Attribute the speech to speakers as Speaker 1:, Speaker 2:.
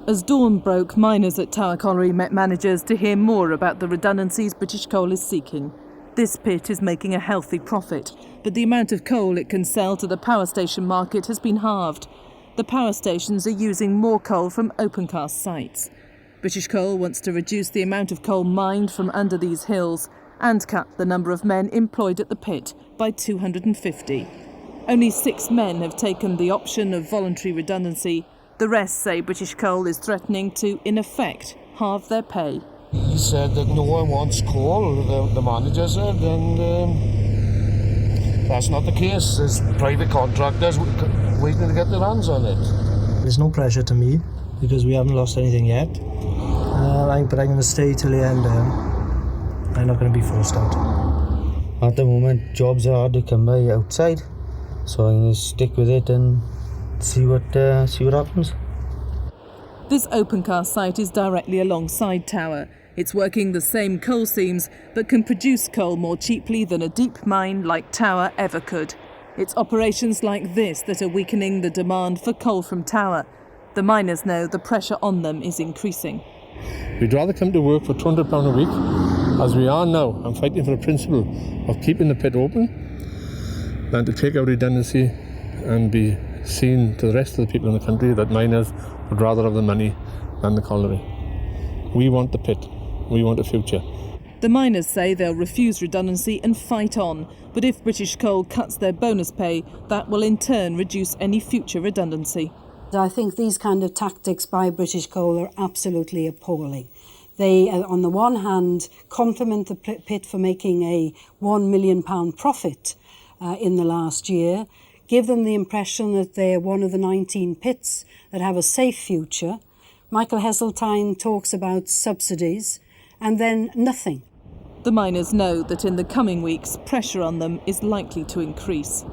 Speaker 1: As dawn broke, miners at Tower Colliery met managers to hear more about the redundancies British Coal is seeking. This pit is making a healthy profit, but the amount of coal it can sell to the power station market has been halved. The power stations are using more coal from open-cast sites. British Coal wants to reduce the amount of coal mined from under these hills and cut the number of men employed at the pit by 250. Only 6 men have taken the option of voluntary redundancy. The rest say British Coal is threatening to, in effect, halve their pay.
Speaker 2: He said that no one wants coal, the manager said, and that's not the case. There's private contractors waiting to get their hands on it.
Speaker 3: There's no pressure to me because we haven't lost anything yet. But I'm going to stay till the end. I'm not going to be forced out.
Speaker 4: At the moment, jobs are hard to come by outside, so I'm going to stick with it and see what happens.
Speaker 1: This open-cast site is directly alongside Tower. It's working the same coal seams, but can produce coal more cheaply than a deep mine like Tower ever could. It's operations like this that are weakening the demand for coal from Tower. The miners know the pressure on them is increasing.
Speaker 5: We'd rather come to work for £200 a week, as we are now, and fighting for the principle of keeping the pit open, than to take our redundancy and be seen to the rest of the people in the country that miners would rather have the money than the colliery. We want the pit. We want a future.
Speaker 1: The miners say they'll refuse redundancy and fight on, but if British Coal cuts their bonus pay, that will in turn reduce any future redundancy.
Speaker 6: I think these kind of tactics by British Coal are absolutely appalling. They, on the one hand, compliment the pit for making a £1 million profit in the last year, give them the impression that they're one of the 19 pits that have a safe future. Michael Heseltine talks about subsidies, and then nothing.
Speaker 1: The miners know that in the coming weeks, pressure on them is likely to increase.